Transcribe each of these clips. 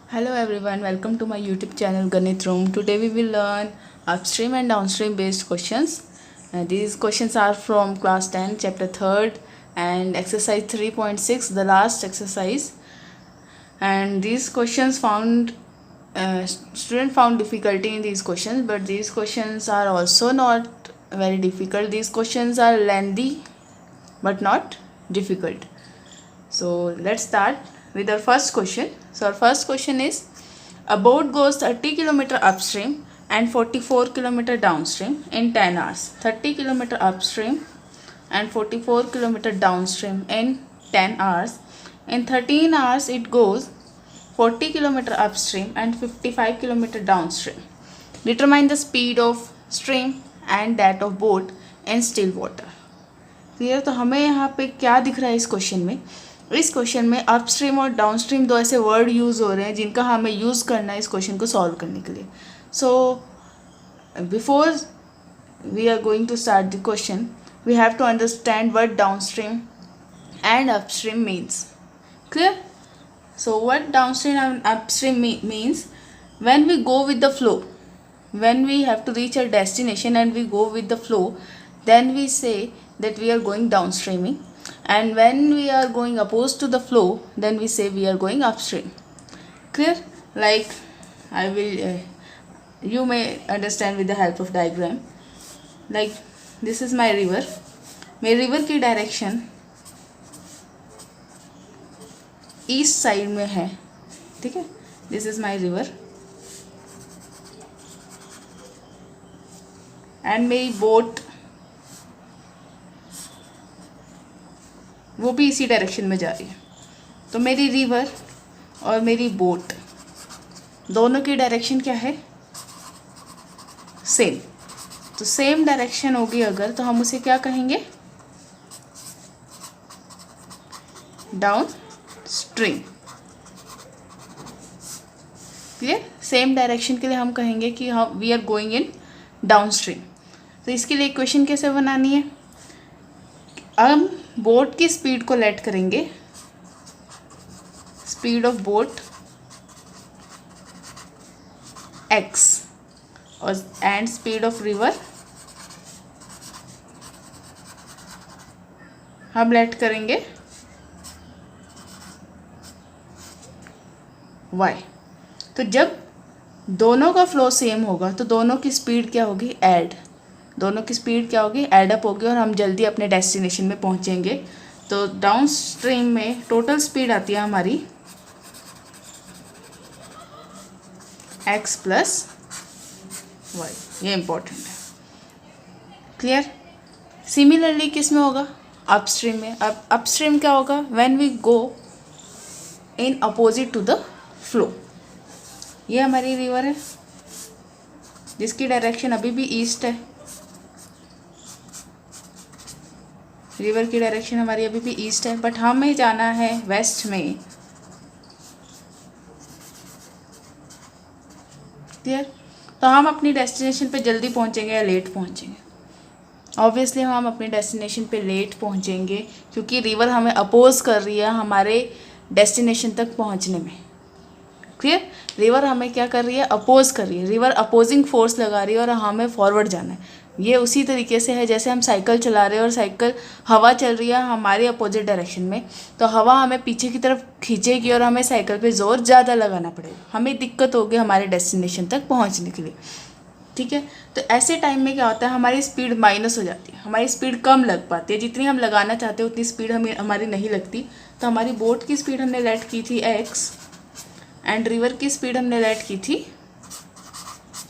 Hello everyone, welcome to my YouTube channel Ganit Room. Today we will learn upstream and downstream based questions. These questions are from class 10, chapter 3rd and exercise 3.6, the last exercise. And these questions student found difficulty in these questions, but these questions are also not very difficult. These questions are lengthy but not difficult. So let's start with our first question. So our first question is, a boat goes 30 km upstream and 44 km downstream in 10 hours. 30 km upstream and 44 km downstream in 10 hours. In 13 hours it goes 40 km upstream and 55 km downstream. Determine the speed of stream and that of boat in still water. Clear. तो हमें यहाँ पे क्या दिख रहा है इस question में? इस क्वेश्चन में अपस्ट्रीम और डाउनस्ट्रीम दो ऐसे वर्ड यूज़ हो रहे हैं जिनका हमें यूज़ करना है इस क्वेश्चन को सॉल्व करने के लिए। So before we are going to start the question we have to understand what downstream and upstream means. Clear. So what downstream and upstream means, when we go with the flow, when we have to reach our destination and we go with the flow, then we say that we are going downstreaming, and when we are going opposed to the flow, then we say we are going upstream. Clear? Like I will you may understand with the help of diagram. Like this is my river. मेरी river की direction east side में है, ठीक है। This is my river and मेरी boat वो भी इसी डायरेक्शन में जा रही है। तो मेरी रिवर और मेरी बोट दोनों की डायरेक्शन क्या है? सेम। तो सेम डायरेक्शन होगी अगर, तो हम उसे क्या कहेंगे? Downstream. Clear. Same direction के लिए हम कहेंगे कि हम we are going in downstream. तो इसके लिए इक्वेशन कैसे बनानी है? हम बोट की स्पीड को लेट करेंगे, स्पीड ऑफ बोट x और एंड स्पीड ऑफ रिवर हम लेट करेंगे y। तो जब दोनों का फ्लो सेम होगा तो दोनों की स्पीड क्या होगी? ऐड। दोनों की स्पीड क्या होगी? ऐड अप होगी और हम जल्दी अपने डेस्टिनेशन में पहुंचेंगे। तो डाउन स्ट्रीम में टोटल स्पीड आती है हमारी x प्लस वाई। ये इंपॉर्टेंट है। क्लियर। सिमिलरली किस में होगा? अपस्ट्रीम में। अब अपस्ट्रीम क्या होगा? When we go in opposite to the flow. ये हमारी रिवर है जिसकी डायरेक्शन अभी भी ईस्ट है। रिवर की डायरेक्शन हमारी अभी भी ईस्ट है, बट हमें जाना है वेस्ट में। क्लियर। तो हम अपनी डेस्टिनेशन पे जल्दी पहुंचेंगे या लेट पहुंचेंगे? ऑब्वियसली हम अपनी डेस्टिनेशन पे लेट पहुंचेंगे क्योंकि रिवर हमें अपोज कर रही है हमारे डेस्टिनेशन तक पहुंचने में। क्लियर। रिवर हमें क्या कर रही है? अपोज कर रही है। रिवर अपोजिंग फोर्स लगा रही है और हमें फॉरवर्ड जाना है। ये उसी तरीके से है जैसे हम साइकिल चला रहे हैं और साइकिल हवा चल रही है हमारे अपोजिट डायरेक्शन में, तो हवा हमें पीछे की तरफ खींचेगी और हमें साइकिल पे ज़ोर ज़्यादा लगाना पड़ेगा। हमें दिक्कत होगी हमारे डेस्टिनेशन तक पहुंचने के लिए, ठीक है। तो ऐसे टाइम में क्या होता है? हमारी स्पीड माइनस हो जाती है, हमारी स्पीड कम लग पाती है। जितनी हम लगाना चाहते हैं उतनी स्पीड हमारी नहीं लगती। तो हमारी बोट की स्पीड हमने लेट की थी x एंड रिवर की स्पीड हमने लेट की थी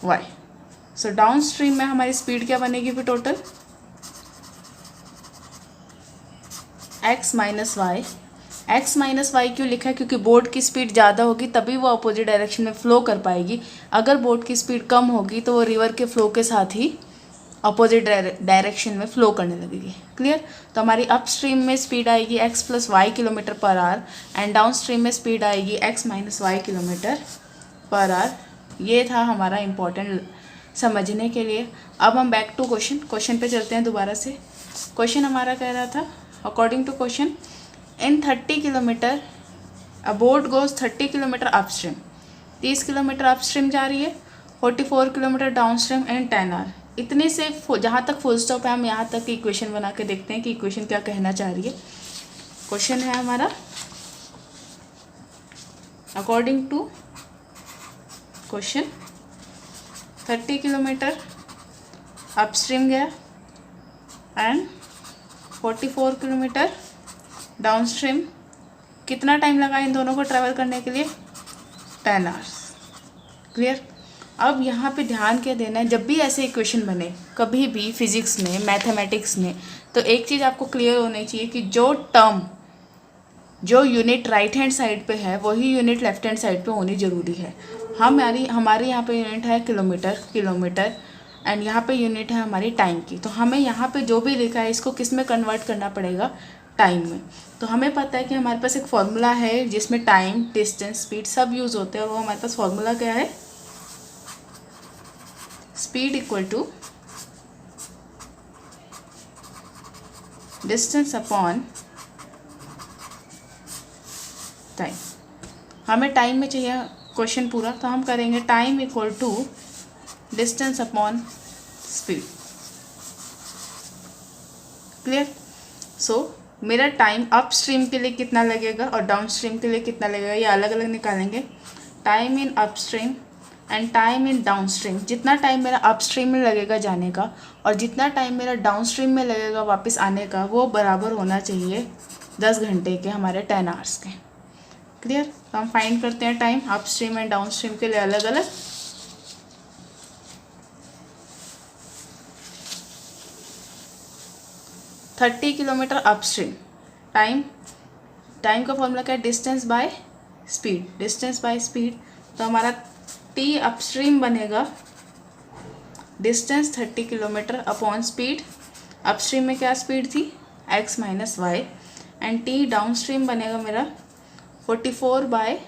y। सो डाउन स्ट्रीम में हमारी स्पीड क्या बनेगी फिर? Total x minus y. X minus y क्यों लिखा है? क्योंकि बोट की स्पीड ज़्यादा होगी तभी वो अपोजिट डायरेक्शन में फ्लो कर पाएगी। अगर बोट की स्पीड कम होगी तो वो रिवर के फ्लो के साथ ही अपोजिट डायरेक्शन में फ्लो करने लगेगी। क्लियर। तो हमारी अप स्ट्रीम में स्पीड आएगी x plus y kilometre per hour and downstream में स्पीड आएगी x minus y kilometre per hour. ये था हमारा इम्पोर्टेंट समझने के लिए। अब हम बैक टू क्वेश्चन पे चलते हैं दोबारा से। क्वेश्चन हमारा कह रहा था, according to question, in 30 kilometer a boat goes 30 kilometer upstream 30 kilometre upstream जा रही है, 44 किलोमीटर डाउनस्ट्रीम एंड 10 आवर। इतने से जहाँ तक फुल स्टॉप है हम यहाँ तक की इक्वेशन बना के देखते हैं कि इक्वेशन क्या कहना चाह रही है। क्वेश्चन है हमारा, according to question 30 kilometre upstream गया एंड 44 किलोमीटर डाउनस्ट्रीम, कितना टाइम लगा इन दोनों को ट्रैवल करने के लिए? 10 आवर्स। क्लियर। अब यहाँ पे ध्यान क्या देना है, जब भी ऐसे इक्वेशन बने कभी भी फिजिक्स में, मैथमेटिक्स में, तो एक चीज़ आपको क्लियर होनी चाहिए कि जो टर्म, जो यूनिट राइट हैंड साइड पे है वही यूनिट लेफ्ट हैंड साइड पे होनी ज़रूरी है। हमारे यहाँ पे यूनिट है किलोमीटर एंड यहाँ पे यूनिट है हमारी टाइम की। तो हमें यहाँ पे जो भी लिखा है इसको किस में कन्वर्ट करना पड़ेगा? टाइम में। तो हमें पता है कि हमारे पास एक फॉर्मूला है जिसमें टाइम, डिस्टेंस, स्पीड सब यूज़ होते हैं, और वो हमारे पास फॉर्मूला क्या है? Speed equal to distance upon time. हमें टाइम में चाहिए क्वेश्चन पूरा, तो हम करेंगे time equal to distance upon speed. Clear. So मेरा टाइम अप स्ट्रीम के लिए कितना लगेगा और डाउन स्ट्रीम के लिए कितना लगेगा, ये अलग अलग निकालेंगे। Time in up stream and time in down stream, जितना टाइम मेरा अप स्ट्रीम में लगेगा जाने का और जितना टाइम मेरा डाउन स्ट्रीम में लगेगा वापस आने का, वो बराबर होना चाहिए 10 घंटे के, हमारे 10 आवर्स के। क्लियर। तो हम फाइंड करते हैं time upstream and downstream के लिए अलग अलग। थर्टी किलोमीटर अपस्ट्रीम, टाइम का फॉर्मूला क्या है? Distance by speed. तो हमारा टी अपस्ट्रीम बनेगा distance 30 kilometre upon speed. Upstream में क्या स्पीड थी? x minus y. And T downstream बनेगा मेरा 44 बाय,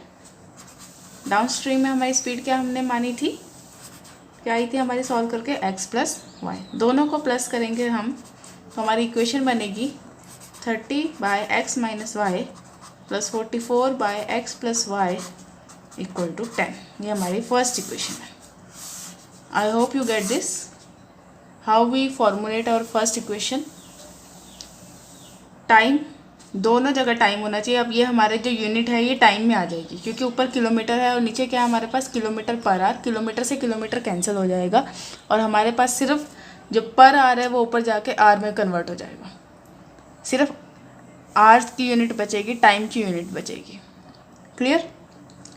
डाउनस्ट्रीम में हमारी स्पीड क्या हमने मानी थी, क्या आई थी हमारी सॉल्व करके? x plus y. दोनों को प्लस करेंगे हम, तो हमारी इक्वेशन बनेगी 30 by x minus y plus 44 by x plus y equal to 10। ये हमारी फर्स्ट इक्वेशन है। I hope you get this, how we formulate our first equation. Time, दोनों जगह टाइम होना चाहिए। अब ये हमारे जो यूनिट है ये टाइम में आ जाएगी, क्योंकि ऊपर किलोमीटर है और नीचे क्या है हमारे पास? Kilometre per hour. किलोमीटर से किलोमीटर कैंसिल हो जाएगा और हमारे पास सिर्फ जो पर आवर है वो ऊपर जाके आर में कन्वर्ट हो जाएगा। सिर्फ आवर्स की यूनिट बचेगी, टाइम की यूनिट बचेगी। क्लियर।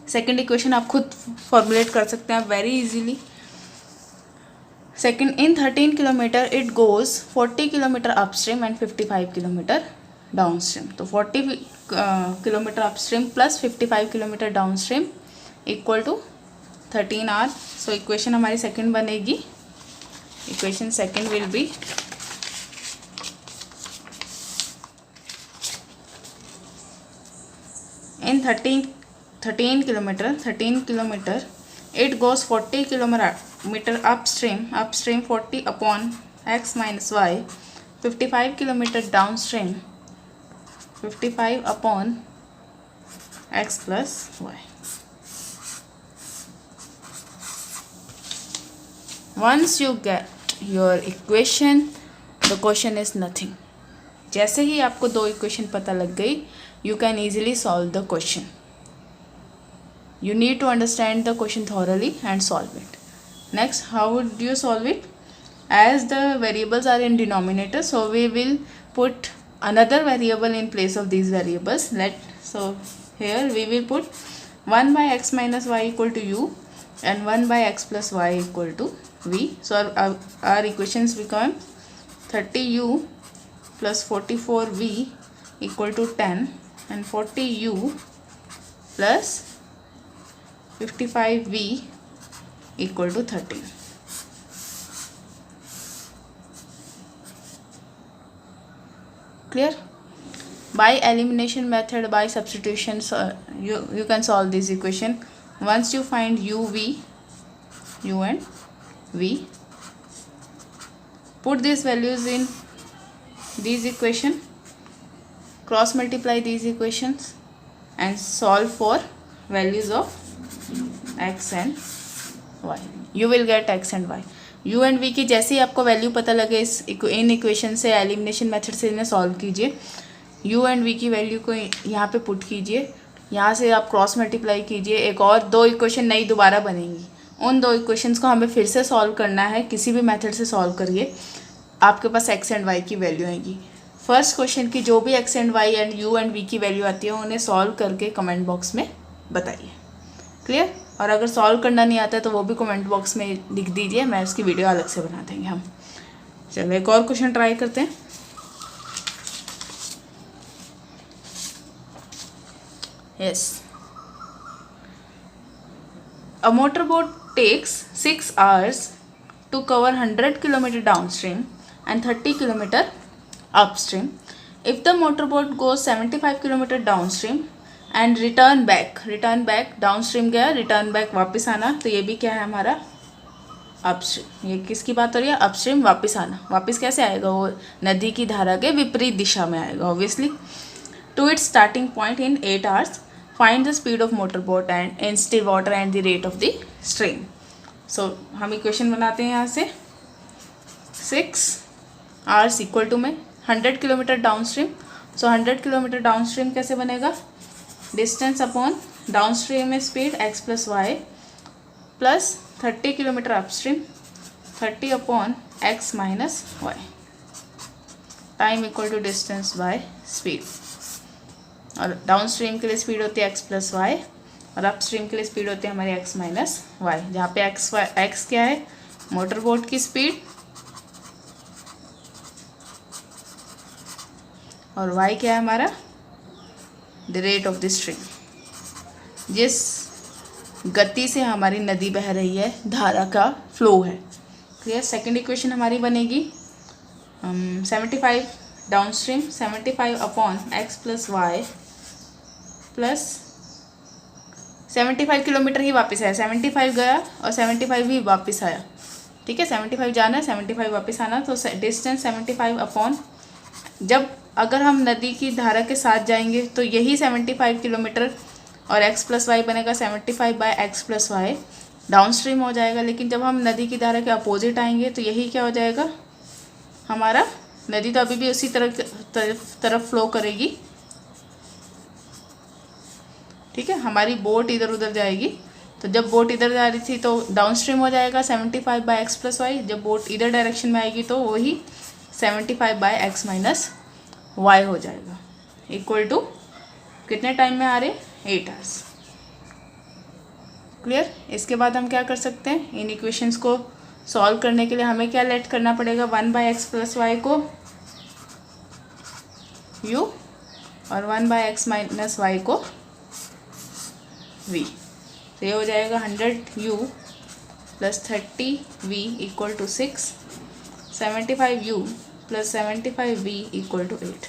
सेकंड इक्वेशन आप खुद फॉर्मुलेट कर सकते हैं very easily. Second, in 13 kilometre it goes 40 kilometre upstream and 55 kilometre downstream. तो 40 kilometre upstream plus 55 kilometre downstream equal to 13 hour. So equation हमारी सेकंड बनेगी, equation second will be in 13 kilometer it goes 40 kilometer upstream 40 upon x minus y, 55 kilometer downstream 55 upon x plus y. Once you get your equation, the question is nothing. जैसे ही आपको दो equation पता लग गई, you can easily solve the question. You need to understand the question thoroughly and solve it. Next, how would you solve it? As the variables are in denominator, so we will put another variable in place of these variables. So here we will put 1 by x minus y equal to u and 1 by x plus y equal to v. So our equations become 30u plus 44v equal to 10 and 40u plus 55v equal to 13. Clear? By elimination method, by substitution, you can solve this equation. Once you find u and v, put these values in these equation, cross multiply these equations and solve for values of x and y, you will get x and y. U and v की जैसे ही आपको value पता लगे इन equation से, elimination method से इन्हें सॉल्व कीजिए। यू एंड वी की वैल्यू को यहाँ पे पुट कीजिए, यहाँ से आप क्रॉस मल्टीप्लाई कीजिए, एक और 2 इक्वेशन नई दोबारा बनेंगी। उन 2 इक्वेशंस को हमें फिर से सॉल्व करना है, किसी भी मेथड से सॉल्व करिए, आपके पास एक्स एंड वाई की वैल्यू आएगी। फर्स्ट क्वेश्चन की जो भी x and y and u and v की वैल्यू आती है उन्हें सॉल्व करके कमेंट बॉक्स में बताइए। क्लियर? और अगर सॉल्व करना नहीं आता है तो वो भी कमेंट बॉक्स में लिख दीजिए, मैं उसकी वीडियो अलग से बना देंगे हम। चलो एक और क्वेश्चन ट्राई करते हैं। Yes, a motor boat takes 6 hours to cover 100 km downstream and 30 km upstream. If the motorboat goes 75 km downstream and return back downstream गया, return back वापस आना, तो ये भी क्या है हमारा अपस्ट्रीम। ये किसकी बात हो रही है? अपस्ट्रीम वापस आना। वापस कैसे आएगा? वो नदी की धारा के विपरीत दिशा में आएगा obviously. To its starting point in 8 hours, find the speed of motor boat and in still water and the rate of the stream. So हम इक्वेशन बनाते हैं यहाँ से, 6 hours इक्वल टू में 100 kilometre downstream. So 100 kilometre downstream कैसे बनेगा? Distance upon downstream में speed x plus Y plus 30 kilometre upstream 30 upon x minus y, time equal to distance by speed. और downstream के लिए speed होती है x plus y और upstream के लिए स्पीड होती है हमारी एक्स माइनस वाई, जहाँ पे एक्स क्या है? मोटर बोट की स्पीड और वाई क्या है हमारा? The rate of the stream, जिस गति से हमारी नदी बह रही है, धारा का फ्लो है। क्लियर? सेकेंड इक्वेशन हमारी बनेगी 75 downstream 75 upon X plus Y plus 75 kilometre ही वापस आया, 75 गया और 75 ही वापस आया। ठीक है, 75 जाना है, 75 वापस आना, तो डिस्टेंस 75 अपॉन, जब अगर हम नदी की धारा के साथ जाएंगे तो यही 75 किलोमीटर और x प्लस वाई बनेगा 75 by x plus y, downstream हो जाएगा। लेकिन जब हम नदी की धारा के अपोजिट आएंगे तो यही क्या हो जाएगा हमारा? नदी तो अभी भी उसी तरफ फ्लो करेगी। ठीक है, हमारी बोट इधर उधर जाएगी, तो जब बोट इधर जा रही थी तो डाउन स्ट्रीम हो जाएगा 75 बाय एक्स प्लस वाई, जब बोट इधर डायरेक्शन में आएगी तो वही 75 बाय एक्स माइनस वाई हो जाएगा, इक्वल टू कितने टाइम में आ रहे? 8 hours। क्लियर? इसके बाद हम क्या कर सकते हैं? इन इक्वेशंस को सॉल्व करने के लिए हमें क्या लेट करना पड़ेगा? 1 बाय एक्स प्लस वाई को u और 1 बाय एक्स माइनस वाई को v। तो ये हो जाएगा 100u plus 30v equal to 6, 75u plus 75v equal to 8।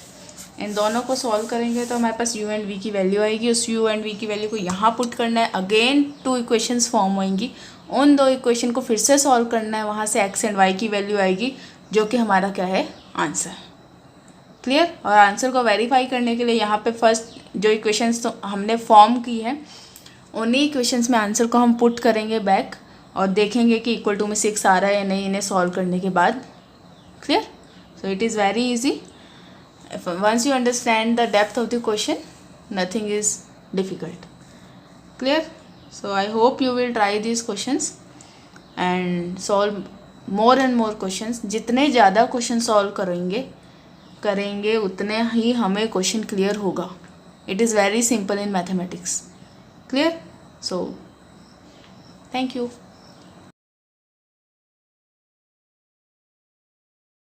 इन दोनों को सॉल्व करेंगे तो हमारे पास u एंड v की वैल्यू आएगी। उस u एंड v की वैल्यू को यहाँ पुट करना है, अगेन 2 इक्वेशंस फॉर्म होंगी, उन 2 इक्वेशन को फिर से सॉल्व करना है, वहाँ से x एंड y की वैल्यू आएगी जो कि हमारा क्या है? आंसर। क्लियर? और आंसर को वेरीफाई करने के लिए यहाँ पे फर्स्ट जो इक्वेशंस तो हमने फॉर्म की है उन्हीं इक्वेशंस में आंसर को हम पुट करेंगे बैक और देखेंगे कि इक्वल टू में 6 आ रहा है या नहीं इन्हें सॉल्व करने के बाद। Clear? So it is very easy. Once you understand the depth of the question, nothing is difficult. Clear? So I hope you will try these questions and solve more and more questions. जितने ज़्यादा question solve करेंगे उतने ही हमें question clear होगा। It is very simple in mathematics. Clear? So thank you.